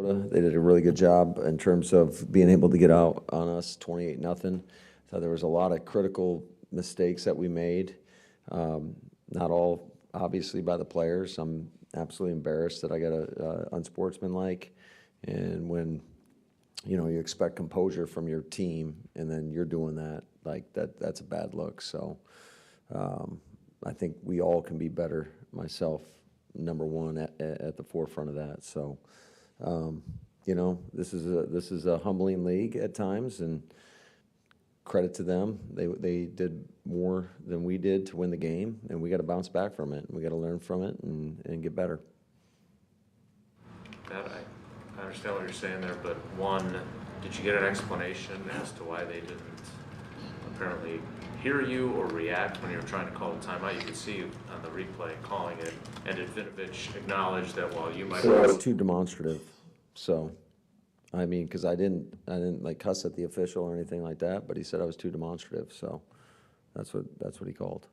Minnesota. They did a really good job in terms of being able to get out on us 28-0. So there was a lot of critical mistakes that we made. Not all, obviously, by the players. I'm absolutely embarrassed that I got a unsportsmanlike. And when, you expect composure from your team and then you're doing that, that's a bad look. So I think we all can be better, myself, number one, at the forefront of that. So, this is a humbling league at times, and credit to them. They did more than we did to win the game, and we got to bounce back from it. We got to learn from it and get better. That I understand what you're saying there, but one, did you get an explanation as to why they didn't apparently hear you or react when you were trying to call the timeout? You could see on the replay calling it, and did Vinovich acknowledge that while you might So I was too demonstrative. So, I mean, because I didn't like cuss at the official or anything like that, but he said I was too demonstrative. So that's what he called.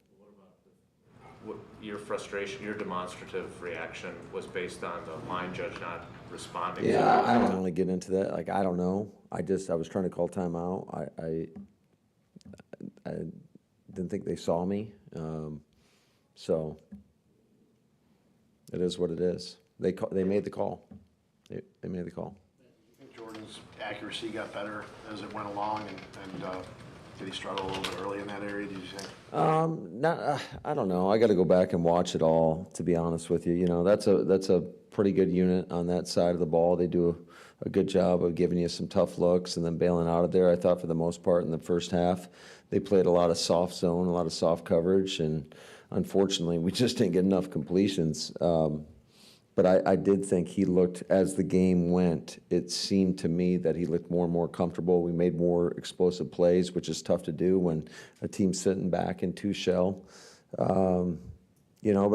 What your frustration, your demonstrative reaction was based on the line judge not responding? Yeah, I don't want to get into that. Like, I don't know. I was trying to call timeout. I didn't think they saw me. So it is what it is. They made the call. They made the call. I think Jordan's accuracy got better as it went along, and did he struggle a little bit early in that area, did you think? I don't know. I got to go back and watch it all, to be honest with you. That's a pretty good unit on that side of the ball. They do a good job of giving you some tough looks and then bailing out of there. I thought for the most part in the first half, they played a lot of soft zone, a lot of soft coverage, and unfortunately, we just didn't get enough completions. But I did think he looked, as the game went, it seemed to me that he looked more and more comfortable. We made more explosive plays, which is tough to do when a team's sitting back in two shell. But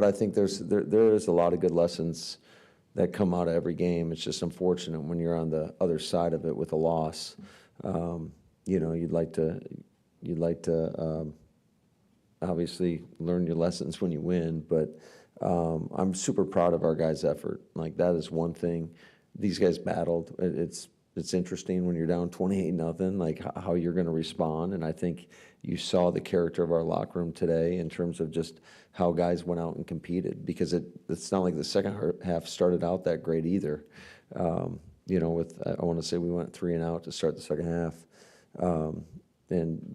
I think there is a lot of good lessons that come out of every game. It's just unfortunate when you're on the other side of it with a loss. You'd like to obviously learn your lessons when you win, but I'm super proud of our guys' effort. Like, that is one thing. These guys battled. It's interesting when you're down 28-0, like how you're going to respond. And I think you saw the character of our locker room today in terms of just how guys went out and competed, because it's not like the second half started out that great either. I want to say we went 3-and-out to start the second half.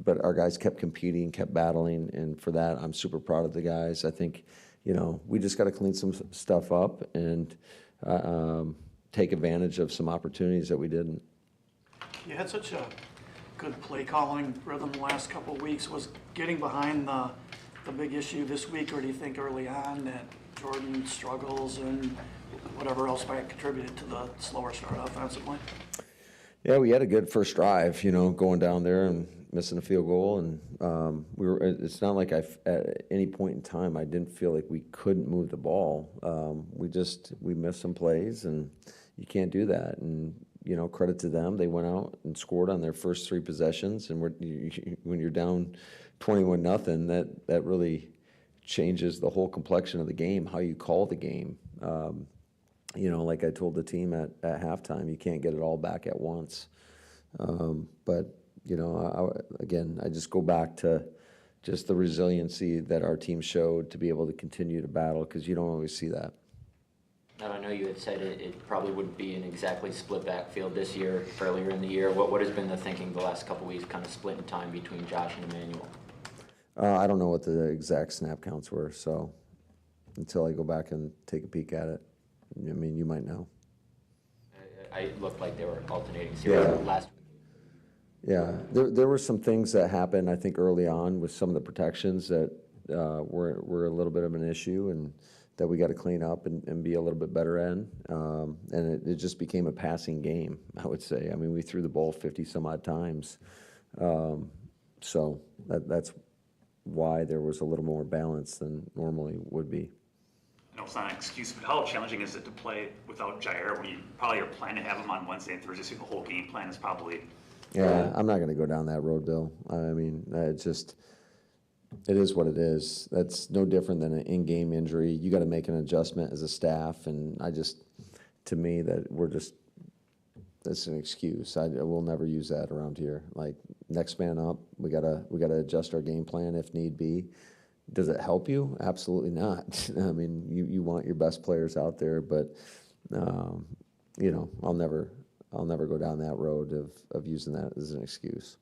But our guys kept competing, kept battling, and for that, I'm super proud of the guys. I think, we just got to clean some stuff up and take advantage of some opportunities that we didn't. You had such a good play calling rhythm the last couple of weeks. Was getting behind the big issue this week, or do you think early on that Jordan struggles and whatever else might have contributed to the slower start offensively? Yeah, we had a good first drive, going down there and missing a field goal, and it's not like at any point in time I didn't feel like we couldn't move the ball. We missed some plays, and you can't do that. And credit to them, they went out and scored on their first three possessions. And when you're down 21-0, that really changes the whole complexion of the game, how you call the game. Like I told the team at halftime, you can't get it all back at once. But I just go back to just the resiliency that our team showed to be able to continue to battle, because you don't always see that. Now, I know you had said it probably wouldn't be an exactly split backfield this year, earlier in the year. What has been the thinking the last couple of weeks, kind of splitting time between Josh and Emmanuel? I don't know what the exact snap counts were, so until I go back and take a peek at it, you might know. It looked like they were alternating last week. Yeah, there were some things that happened, I think, early on with some of the protections that were a little bit of an issue, and that we got to clean up and be a little bit better in. And it just became a passing game, I would say. We threw the ball 50-some-odd times. So that's why there was a little more balance than normally would be. I know it's not an excuse, but how challenging is it to play without Jair when you probably are planning to have him on Wednesday and Thursday, so the whole game plan is probably... Yeah, I'm not going to go down that road, Bill. It is what it is. That's no different than an in-game injury. You got to make an adjustment as a staff, and to me, that we're just that's an excuse. I will never use that around here. Like, next man up, we gotta adjust our game plan if need be. Does it help you? Absolutely not. I mean, you want your best players out there, but you know, I'll never go down that road of using that as an excuse.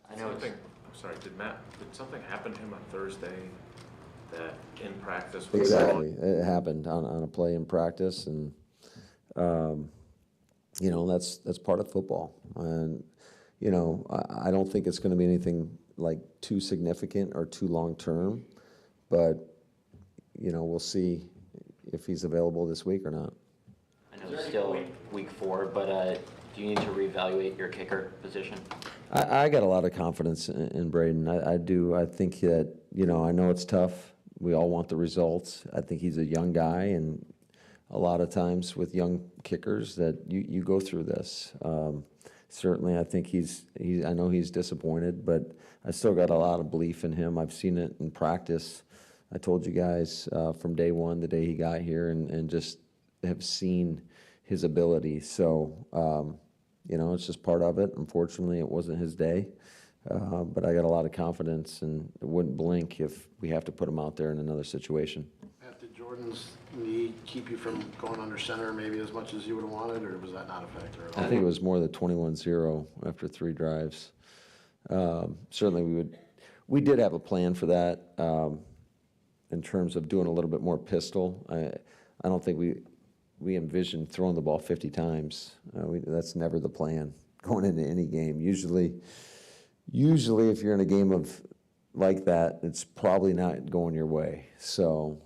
I know it's, Something, I'm sorry, did something happen to him on Thursday that in practice was Exactly, it happened on a play in practice, and you know, that's part of football, and you know, I don't think it's going to be anything like too significant or too long term, but you know, we'll see if he's available this week or not. I know it's still week 4, but do you need to reevaluate your kicker position? I got a lot of confidence in Braden. I do. I think that, you know, I know it's tough. We all want the results. I think he's a young guy, and a lot of times with young kickers that you go through this. Certainly, I think I know he's disappointed, but I still got a lot of belief in him. I've seen it in practice. I told you guys from day one, the day he got here, and just have seen his ability. So, you know, it's just part of it. Unfortunately, it wasn't his day, but I got a lot of confidence, and it wouldn't blink if we have to put him out there in another situation. Matt, did Jordan's knee keep you from going under center maybe as much as you would have wanted, or was that not a factor at all? I think it was more the 21-0 after 3 drives. Certainly, we did have a plan for that in terms of doing a little bit more pistol. I don't think we envisioned throwing the ball 50 times. That's never the plan going into any game. Usually, if you're in a game of like that, it's probably not going your way. So,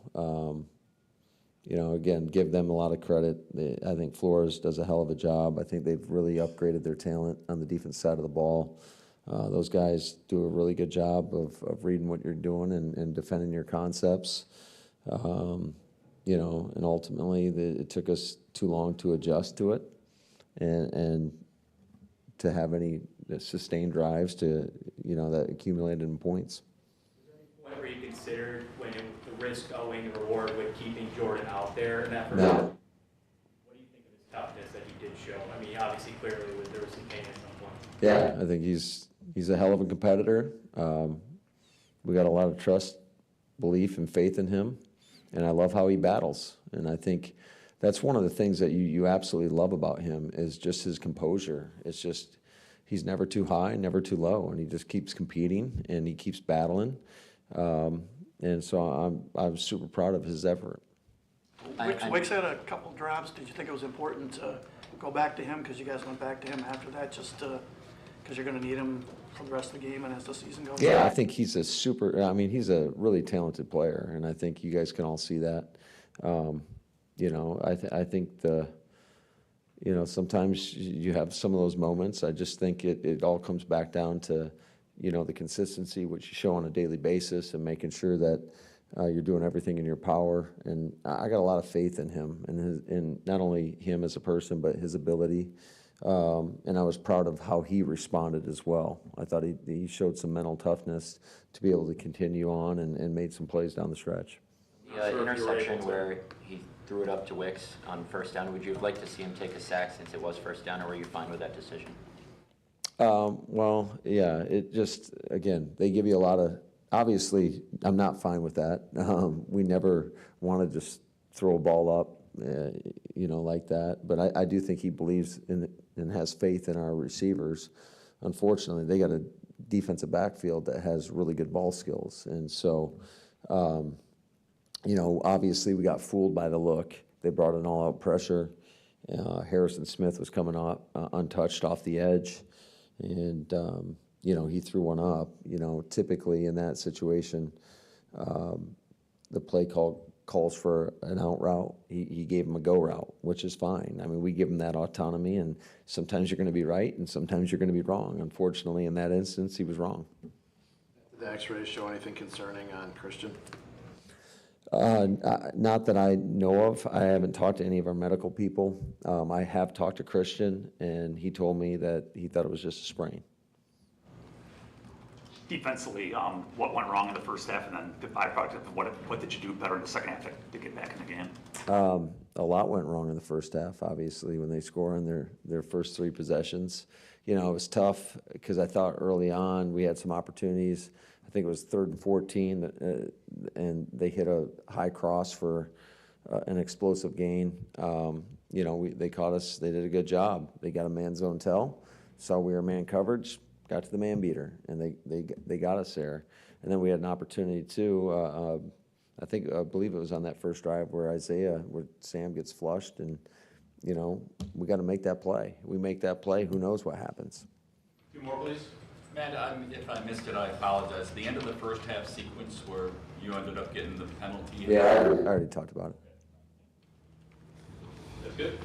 you know, again, give them a lot of credit. I think Flores does a hell of a job. I think they've really upgraded their talent on the defense side of the ball. Those guys do a really good job of reading what you're doing and defending your concepts. You know, and ultimately, it took us too long to adjust to it, and to have any sustained drives to, you know, that accumulated in points. Whatever you considered when the risk owing the reward with keeping Jordan out there in that first No. half? What do you think of his toughness that he did show? I mean, obviously, clearly, there was some pain at some point. Yeah, I think he's a hell of a competitor. We got a lot of trust, belief, and faith in him, and I love how he battles. And I think that's one of the things that you absolutely love about him is just his composure. It's just he's never too high, never too low, and he just keeps competing and he keeps battling. And so I'm super proud of his effort. Wicks had a couple drops. Did you think it was important to go back to him, because you guys went back to him after that, just because you're going to need him for the rest of the game and as the season goes on? Yeah, I think he's he's a really talented player, and I think you guys can all see that. You know, I think you know, sometimes you have some of those moments. I just think it all comes back down to, you know, the consistency, which you show on a daily basis, and making sure that you're doing everything in your power. And I got a lot of faith in him, and in not only him as a person, but his ability. And I was proud of how he responded as well. I thought he showed some mental toughness to be able to continue on and made some plays down the stretch. The interception where he threw it up to Wicks on first down, would you have liked to see him take a sack since it was first down, or were you fine with that decision? Well, yeah, it just, again, they give you a lot of, obviously, I'm not fine with that. We never want to just throw a ball up, you know, like that. But I do think he believes in and has faith in our receivers. Unfortunately, they got a defensive backfield that has really good ball skills. And so, you know, obviously we got fooled by the look. They brought an all-out pressure. Harrison Smith was coming up untouched off the edge. And, you know, he threw one up. You know, typically in that situation, the play calls for an out route. He gave him a go route, which is fine. I mean, we give him that autonomy, and sometimes you're going to be right and sometimes you're going to be wrong. Unfortunately, in that instance, he was wrong. Did the x-rays show anything concerning on Christian? Not that I know of. I haven't talked to any of our medical people. I have talked to Christian, and he told me that he thought it was just a sprain. Defensively, what went wrong in the first half, and then the byproduct of what did you do better in the second half to get back in the game? A lot went wrong in the first half, obviously, when they score on their first 3 possessions. You know, it was tough because I thought early on we had some opportunities. I think it was 3rd and 14, and they hit a high cross for an explosive gain. You know, they caught us. They did a good job. They got a man zone tell, saw we were man coverage, got to the man beater, and they got us there. And then we had an opportunity too. I believe it was on that first drive where Sam gets flushed, and you know, we got to make that play. We make that play, who knows what happens. 2 more, please. Matt, if I missed it, I apologize. The end of the first half sequence where you ended up getting the penalty. Yeah, I already talked about it. That's good.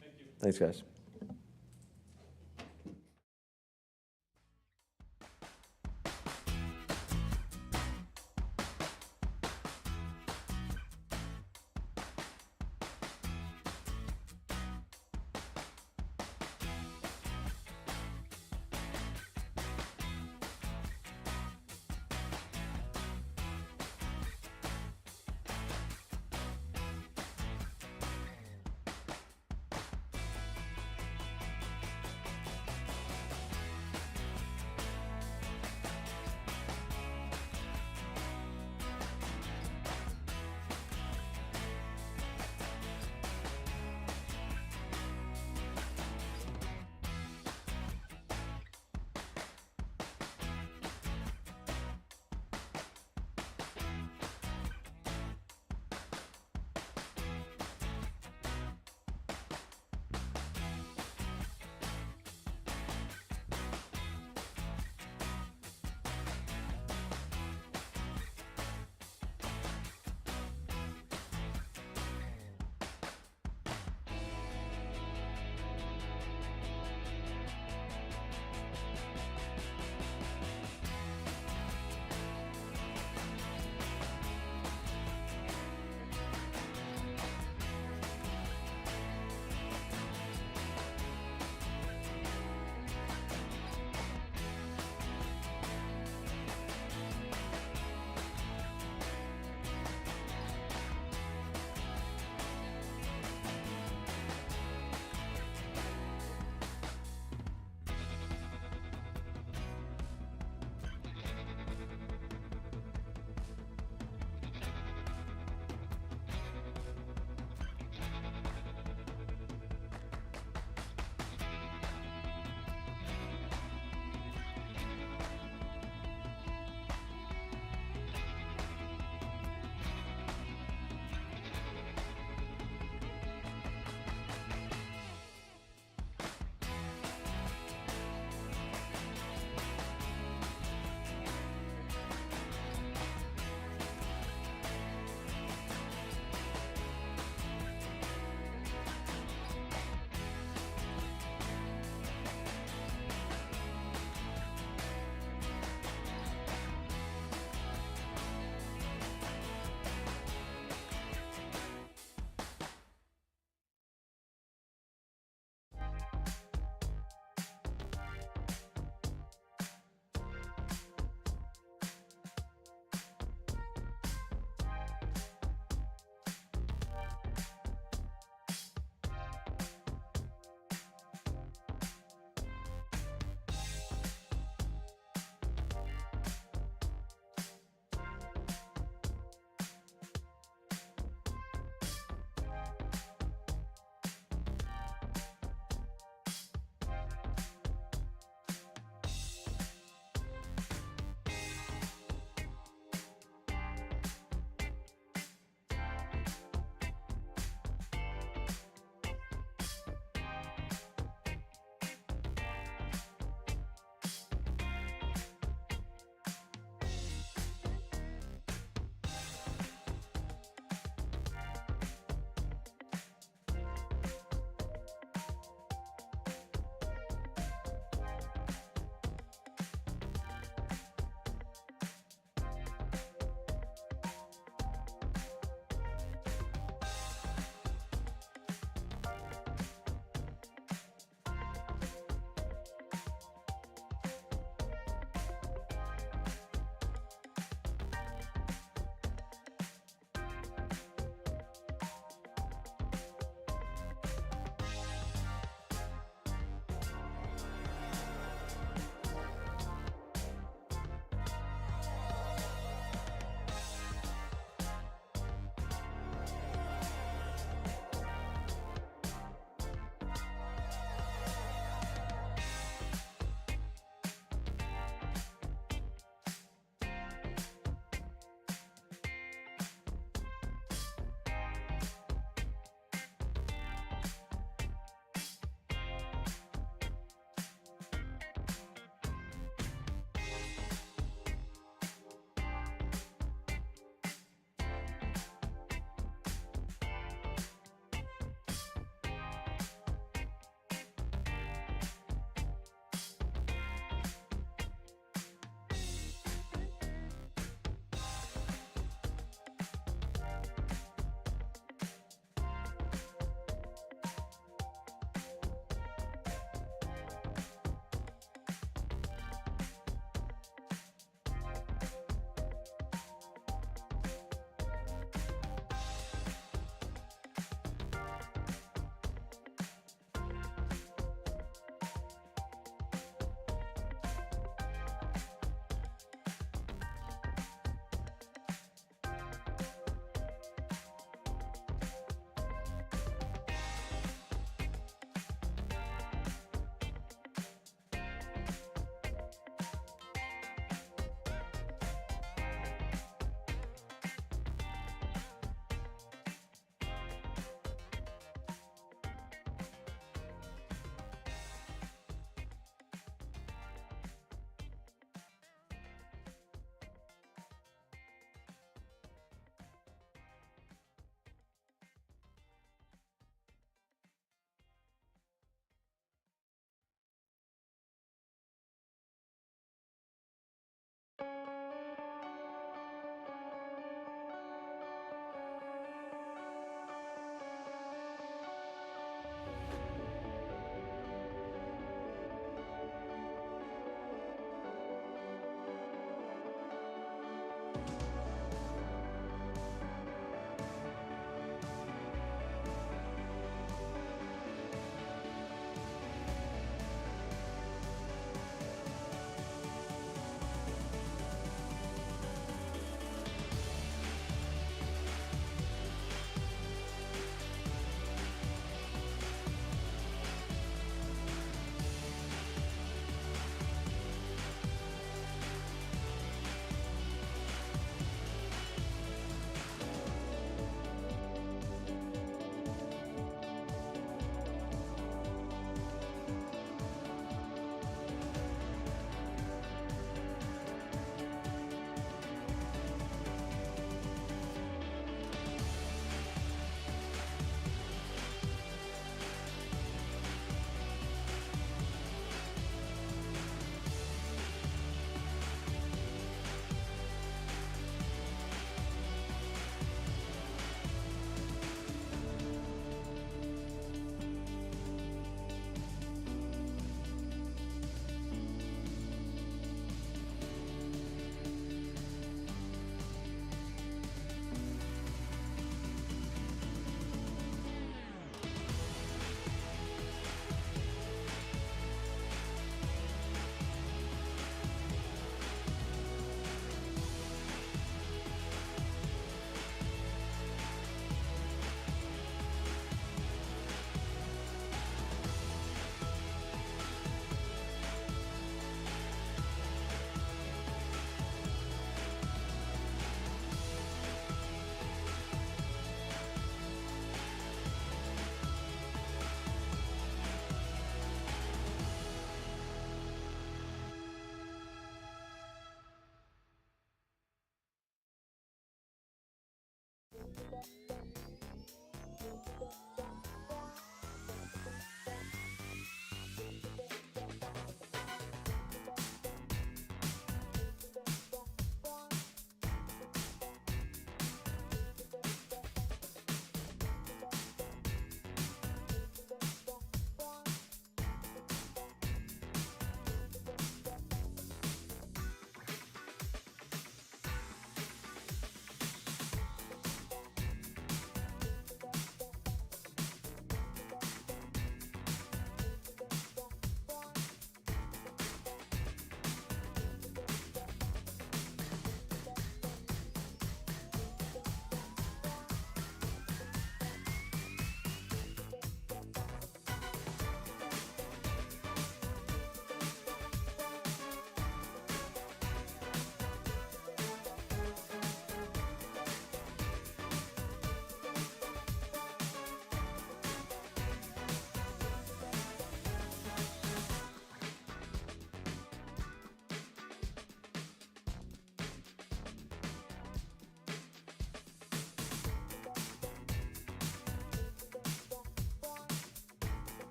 Thank you. Thanks, guys.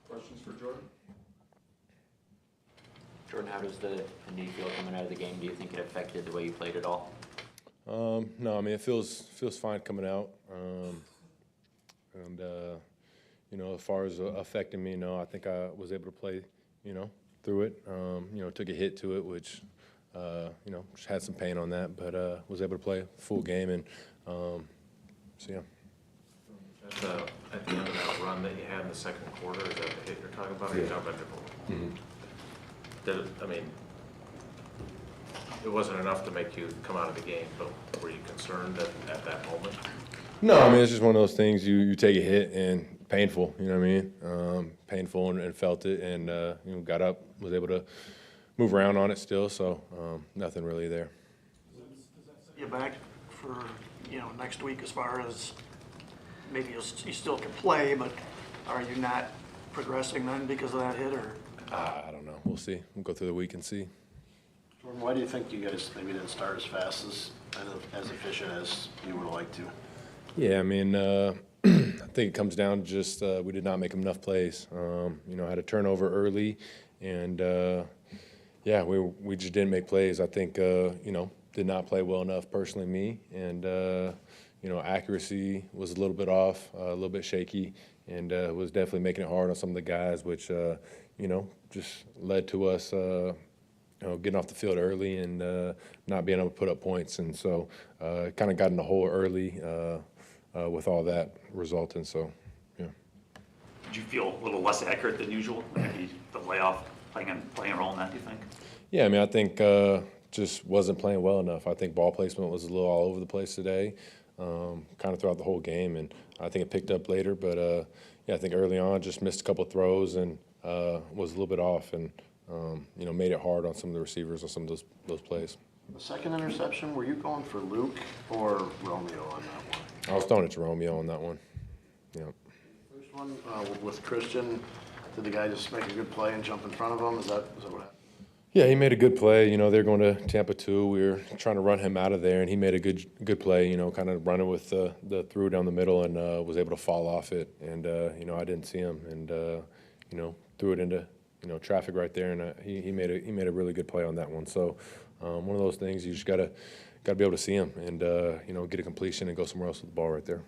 Questions for Jordan? Jordan, how does the knee feel coming out of the game? Do you think it affected the way you played at all? No, I mean, it feels fine coming out. As far as affecting me, no, I think I was able to play, through it. Took a hit to it, which, just had some pain on that, but was able to play a full game, and so yeah. At the end of that run run that you had in the second quarter, is that the hit you're talking about, or are you Yeah. talking about different? Did it, I mean, it wasn't enough to make you come out of the game, but were you concerned at that moment? No, I mean, it's just one of those things, you take a hit and painful, you know what I mean? Painful and felt it and, you know, got up, was able to move around on it still, so nothing really there. You back for, you know, next week as far as maybe you still can play, but are you not progressing then because of that hit, or? I don't know, we'll see. We'll go through the week and see. Jordan, why do you think you guys maybe didn't start as fast and as efficient as you would have liked to? Yeah, I mean, I think it comes down to just we did not make enough plays. You know, had a turnover early, and yeah, we just didn't make plays. I think you know, did not play well enough personally, me, and you know, accuracy was a little bit off, a little bit shaky, and was definitely making it hard on some of the guys, which you know, just led to us. You know, getting off the field early and not being able to put up points, and so kind of got in the hole early with all that resulting. So, yeah. Did you feel a little less accurate than usual? Maybe the layoff playing a role in that, do you think? Yeah, I mean, I think just wasn't playing well enough. I think ball placement was a little all over the place today, kind of throughout the whole game, and I think it picked up later. But yeah, I think early on just missed a couple of throws and was a little bit off, and you know, made it hard on some of the receivers on some of those plays. The second interception, were you going for Luke or Romeo on that one? I was throwing it to Romeo on that one. Yeah. First one with Christian, did the guy just make a good play and jump in front of him? Is that what happened? Yeah, he made a good play. You know, they're going to Tampa 2. We were trying to run him out of there, and he made a good play. You know, kind of running with the through down the middle, and was able to fall off it. And you know, I didn't see him, and you know, threw it into traffic right there, and he made a really good play on that one. So one of those things, you just gotta be able to see him and you know, get a completion and go somewhere else with the ball right there.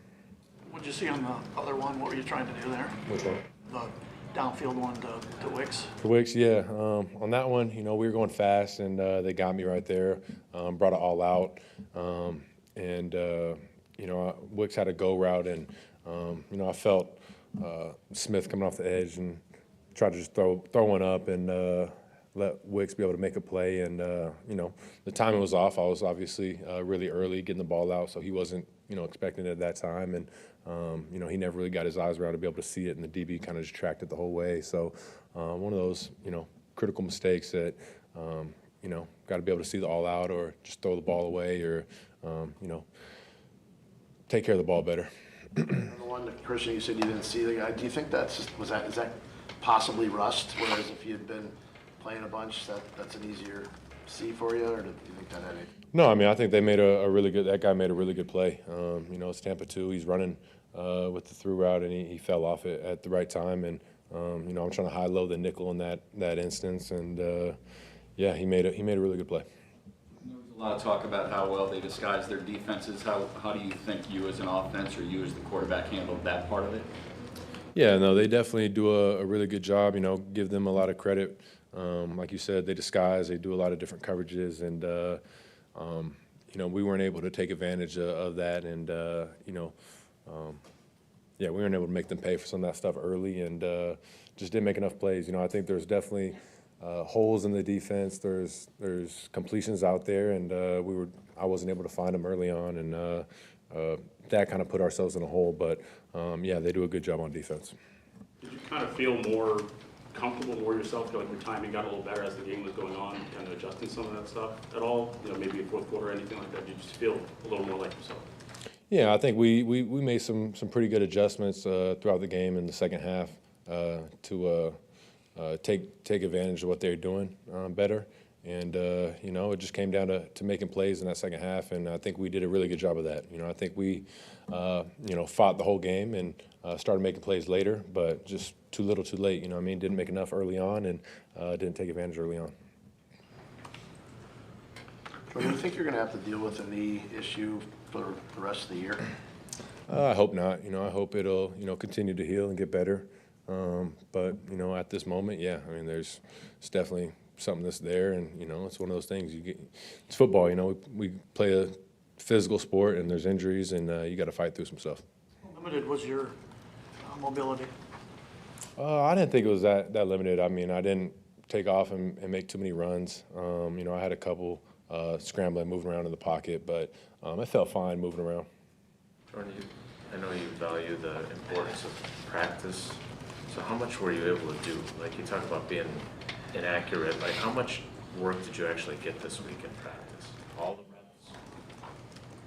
What'd you see on the other one? What were you trying to do there? Which one? The downfield one to Wicks? For Wicks, yeah. On that one, you know, we were going fast, and they got me right there, brought it all out, and you know, Wicks had a go route, and you know, I felt Smith coming off the edge and tried to just throw one up and let Wicks be able to make a play. And you know, the timing was off. I was obviously really early getting the ball out, so he wasn't, you know, expecting it at that time. And you know, he never really got his eyes around to be able to see it, and the DB kind of just tracked it the whole way. So one of those, you know, critical mistakes that you know, got to be able to see the all out, or just throw the ball away, or you know, take care of the ball better. And the one that Christian, you said you didn't see the guy. Do you think is that possibly rust? Whereas if you had been playing a bunch, that's an easier see for you, or do you think that had any? No, I mean, I think they made that guy made a really good play. You know, it's Tampa 2. He's running with the through route, and he fell off it at the right time. And you know, I'm trying to high-low the nickel in that instance, and yeah, he made a really good play. There was a lot of talk about how well they disguise their defenses. How do you think you as an offense, or you as the quarterback, handled that part of it? Yeah, no, they definitely do a really good job. You know, give them a lot of credit. Like you said, they disguise. They do a lot of different coverages, and you know, we weren't able to take advantage of that, and you know, yeah, we weren't able to make them pay for some of that stuff early, and just didn't make enough plays. You know, I think there's definitely holes in the defense. There's completions out there, and I wasn't able to find them early on, and that kind of put ourselves in a hole. But yeah, they do a good job on defense. Did you kind of feel more comfortable, more yourself, feel like your timing got a little better as the game was going on, kind of adjusting some of that stuff at all? You know, maybe a fourth quarter or anything like that? Did you just feel a little more like yourself? Yeah, I think we made some pretty good adjustments throughout the game in the second half to take advantage of what they're doing better. And you know, it just came down to making plays in that second half, and I think we did a really good job of that. You know, I think we you know, fought the whole game and started making plays later, but just too little too late. You know what I mean? Didn't make enough early on, and didn't take advantage early on. Do you think you're going to have to deal with a knee issue for the rest of the year? I hope not. You know, I hope it'll, you know, continue to heal and get better. But you know, at this moment, yeah, I mean, it's definitely something that's there, and you know, it's one of those things. It's football. You know, we play a physical sport, and there's injuries, and you got to fight through some stuff. How limited was your mobility? I didn't think it was that limited. I mean, I didn't take off and make too many runs. You know, I had a couple scrambling, moving around in the pocket, but I felt fine moving around. Jordan, I know you value the importance of practice. So how much were you able to do? Like you talk about being inaccurate, like how much work did you actually get this week in practice? All the reps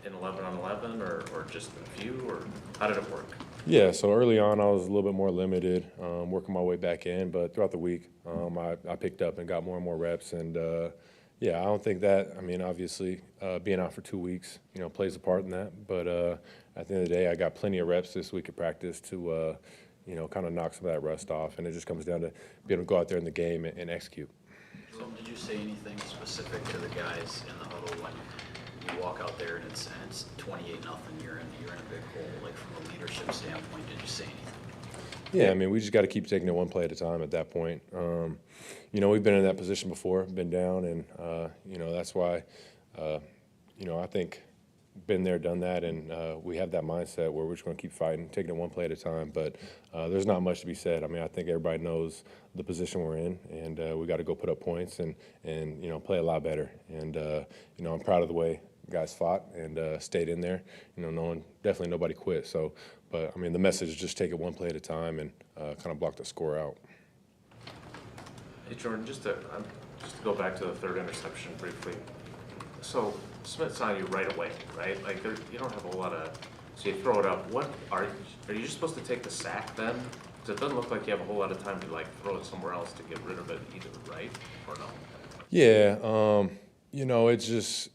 in 11 on 11 or just a few, or how did it work? Yeah, so early on I was a little bit more limited, working my way back in, but throughout the week I picked up and got more and more reps, and yeah, I don't think that, I mean, obviously being out for 2 weeks, you know, plays a part in that, but at the end of the day, I got plenty of reps this week at practice to, you know, kind of knock some of that rust off, and it just comes down to being able to go out there in the game and execute. So did you say anything specific to the guys in the huddle when you walk out there and it's 28-0, you're in a big hole, like from a leadership standpoint, did you say anything? Yeah, I mean, we just got to keep taking it one play at a time at that point. You know, we've been in that position before, been down, and, you know, that's why, you know, I think been there, done that, and we have that mindset where we're just going to keep fighting, taking it one play at a time. But there's not much to be said. I mean, I think everybody knows the position we're in, and we got to go put up points and you know, play a lot better. And you know, I'm proud of the way guys fought and stayed in there. You know, definitely nobody quit. So, but I mean, the message is just take it one play at a time and kind of block the score out. Hey Jordan, just to go back to the third interception briefly. So Smith's on you right away, right? Like you don't have a lot of, so you throw it up. What are you just supposed to take the sack then? Because it doesn't look like you have a whole lot of time to like throw it somewhere else to get rid of it either, right? Or no? Yeah, you know, it's just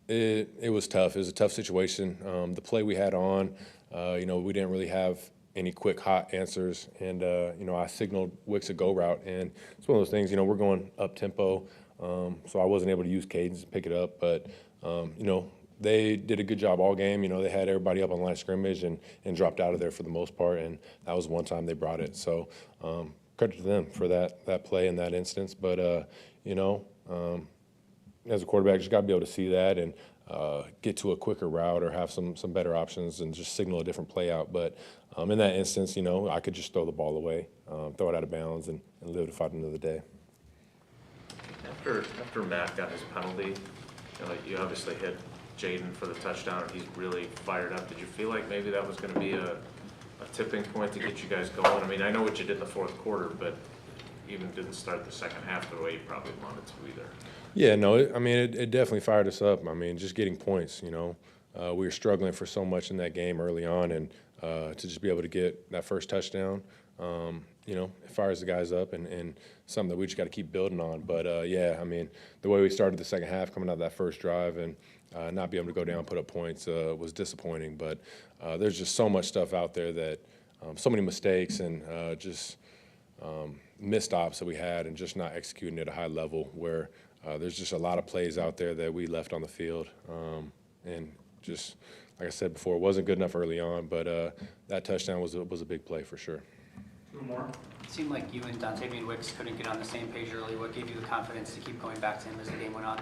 it was tough. It was a tough situation. The play we had on, you know, we didn't really have any quick hot answers, and you know, I signaled Wicks a go route, and it's one of those things. You know, we're going up tempo, so I wasn't able to use cadence and pick it up, but you know, they did a good job all game. You know, they had everybody up on the line of scrimmage and dropped out of there for the most part, and that was one time they brought it. So credit to them for that play in that instance. But you know, as a quarterback, you just got to be able to see that and get to a quicker route or have some better options and just signal a different play out. But in that instance, you know, I could just throw the ball away, throw it out of bounds, and live to fight another day. After Matt got his penalty, you know, you obviously hit Jaden for the touchdown, and he's really fired up. Did you feel like maybe that was going to be a tipping point to get you guys going? I mean, I know what you did in the fourth quarter, but even didn't start the second half the way you probably wanted to either. Yeah, no, I mean, it definitely fired us up. I mean, just getting points, you know. We were struggling for so much in that game early on, and to just be able to get that first touchdown, you know, it fires the guys up and something that we just got to keep building on. But, yeah, I mean, the way we started the second half coming out of that first drive and not being able to go down and put up points was disappointing. But there's just so much stuff out there that so many mistakes and just missed ops that we had and just not executing at a high level where there's just a lot of plays out there that we left on the field. And just, like I said before, it wasn't good enough early on, but that touchdown was a big play for sure. Two more. It seemed like you and Dante Wicks couldn't get on the same page early. What gave you the confidence to keep going back to him as the game went on?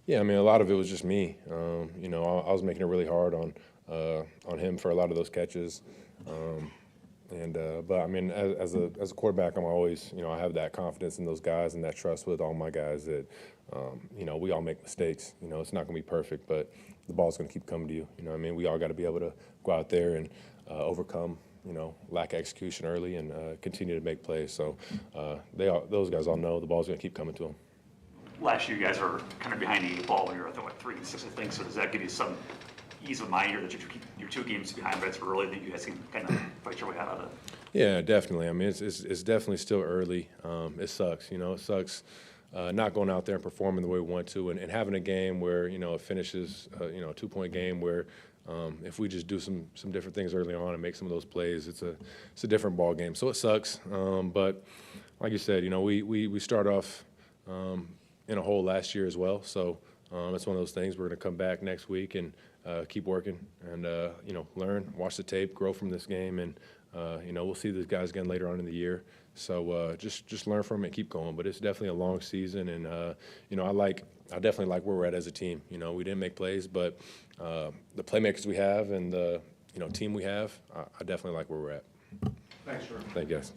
Yeah, I mean, a lot of it was just me. You know, I was making it really hard on him for a lot of those catches. But I mean, as a quarterback, I'm always, you know, I have that confidence in those guys and that trust with all my guys that, you know, we all make mistakes. You know, it's not going to be perfect, but the ball's going to keep coming to you. You know what I mean? We all got to be able to go out there and overcome, you know, lack of execution early and continue to make plays. So those guys all know the ball's going to keep coming to them. Last year, you guys were kind of behind the eight ball when you were at 3-6, I think. So does that give you some ease of mind here that you're 2 games behind, but it's early that you guys can kind of fight your way out of it? Yeah, definitely. I mean, it's definitely still early. It sucks, you know. It sucks not going out there and performing the way we want to, and having a game where, you know, it finishes, you know, a 2-point game where if we just do some different things early on and make some of those plays, it's a different ball game. So it sucks. But like you said, you know, we start off in a hole last year as well. So it's one of those things. We're going to come back next week and keep working and, you know, learn, watch the tape, grow from this game. And, you know, we'll see these guys again later on in the year. So just learn from it and keep going. But it's definitely a long season. And, you know, I definitely like where we're at as a team. You know, we didn't make plays, but the playmakers we have and the, you know, team we have, I definitely like where we're at. Thank you, guys.